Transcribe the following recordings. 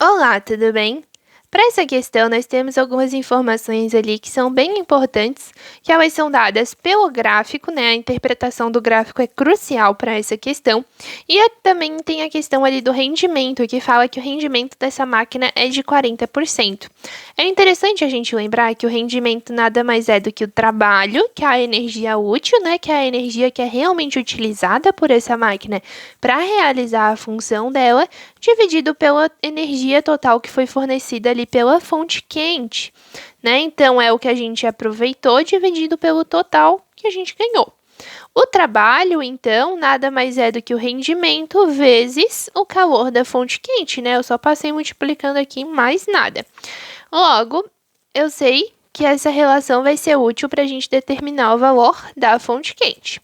Olá, tudo bem? Para essa questão, nós temos algumas informações ali que são bem importantes, que elas são dadas pelo gráfico, né? A interpretação do gráfico é crucial para essa questão. E também tem a questão ali do rendimento, que fala que o rendimento dessa máquina é de 40%. É interessante a gente lembrar que o rendimento nada mais é do que o trabalho, que é a energia útil, né? Que é a energia que é realmente utilizada por essa máquina para realizar a função dela, dividido pela energia total que foi fornecida ali pela fonte quente, né? Então, é o que a gente aproveitou dividido pelo total que a gente ganhou. O trabalho, então, nada mais é do que o rendimento vezes o calor da fonte quente, né? Eu só passei multiplicando aqui, mais nada. Logo, eu sei que essa relação vai ser útil para a gente determinar o valor da fonte quente.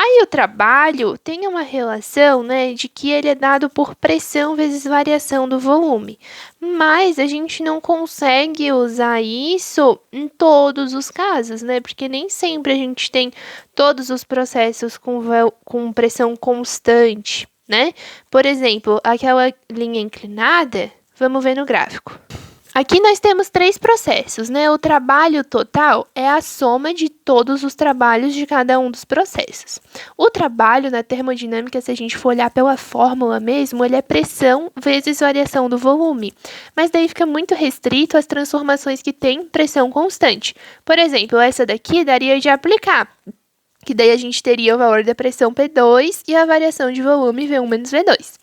Aí o trabalho tem uma relação, né, de que ele é dado por pressão vezes variação do volume. Mas a gente não consegue usar isso em todos os casos, né? Porque nem sempre a gente tem todos os processos com pressão constante, né? Por exemplo, aquela linha inclinada, vamos ver no gráfico. Aqui nós temos três processos, né? O trabalho total é a soma de todos os trabalhos de cada um dos processos. O trabalho na termodinâmica, se a gente for olhar pela fórmula mesmo, ele é pressão vezes variação do volume. Mas daí fica muito restrito às transformações que têm pressão constante. Por exemplo, essa daqui daria de aplicar, que daí a gente teria o valor da pressão P2 e a variação de volume V1 menos V2.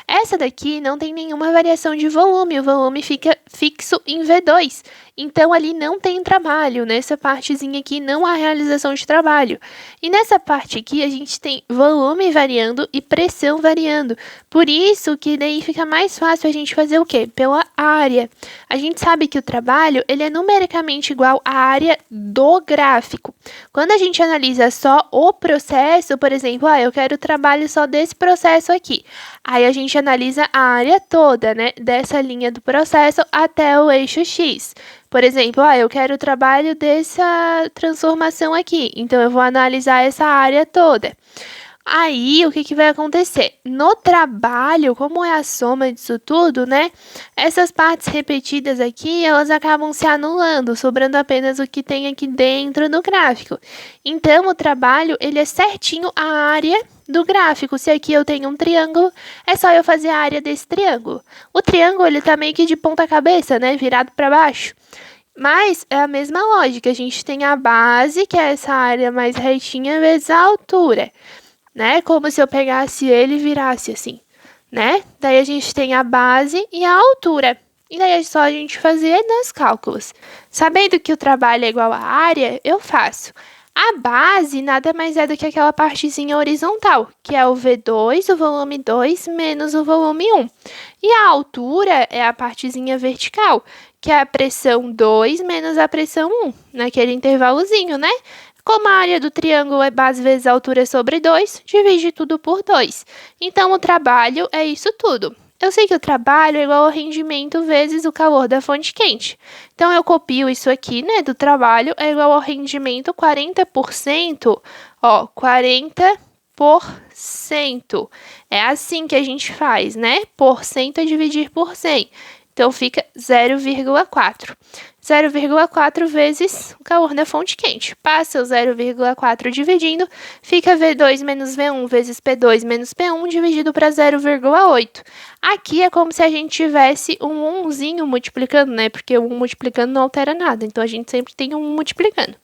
Essa daqui não tem nenhuma variação de volume, o volume fica fixo em V2. Então, ali não tem trabalho, nessa partezinha aqui não há realização de trabalho. E nessa parte aqui a gente tem volume variando e pressão variando. Por isso que daí fica mais fácil a gente fazer o quê? Pela área. A gente sabe que o trabalho ele é numericamente igual à área do gráfico. Quando a gente analisa só o processo, por exemplo, eu quero o trabalho só desse processo aqui. Aí a gente analisa a área toda, né, dessa linha do processo até o eixo X. Por exemplo, eu quero o trabalho dessa transformação aqui, então eu vou analisar essa área toda. Aí, o que vai acontecer? No trabalho, como é a soma disso tudo, né? Essas partes repetidas aqui, elas acabam se anulando, sobrando apenas o que tem aqui dentro do gráfico. Então, o trabalho, ele é certinho a área do gráfico. Se aqui eu tenho um triângulo, é só eu fazer a área desse triângulo. O triângulo, ele tá meio que de ponta cabeça, né? Virado para baixo. Mas é a mesma lógica. A gente tem a base, que é essa área mais retinha, vezes a altura, né? Como se eu pegasse ele e virasse assim, né? Daí a gente tem a base e a altura. E daí é só a gente fazer nos cálculos. Sabendo que o trabalho é igual à área, eu faço. A base nada mais é do que aquela partezinha horizontal, que é o V2, o volume 2, menos o volume 1. E a altura é a partezinha vertical, que é a pressão 2 menos a pressão 1, naquele intervalozinho, né? Como a área do triângulo é base vezes altura sobre 2, divide tudo por 2. Então, o trabalho é isso tudo. Eu sei que o trabalho é igual ao rendimento vezes o calor da fonte quente. Então, eu copio isso aqui, né, do trabalho é igual ao rendimento 40%, 40%. É assim que a gente faz, né? Porcento é dividir por 100. Então, fica 0,4. 0,4 vezes o calor da fonte quente. Passa o 0,4 dividindo, fica V2 menos V1 vezes P2 menos P1 dividido para 0,8. Aqui é como se a gente tivesse um 1zinho multiplicando, né? Porque o 1 multiplicando não altera nada, então a gente sempre tem um multiplicando.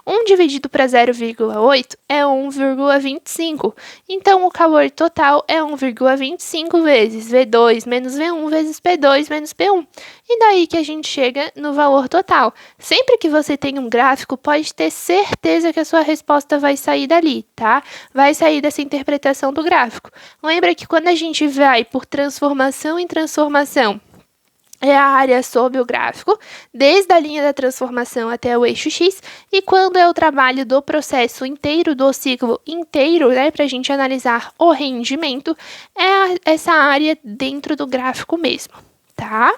1 dividido para 0,8 é 1,25. Então, o calor total é 1,25 vezes V2 menos V1 vezes P2 menos P1. E daí que a gente chega no valor total. Sempre que você tem um gráfico, pode ter certeza que a sua resposta vai sair dali, tá? Vai sair dessa interpretação do gráfico. Lembra que quando a gente vai por transformação em transformação, é a área sob o gráfico, desde a linha da transformação até o eixo X, e quando é o trabalho do processo inteiro, do ciclo inteiro, né, para a gente analisar o rendimento, é essa área dentro do gráfico mesmo, tá?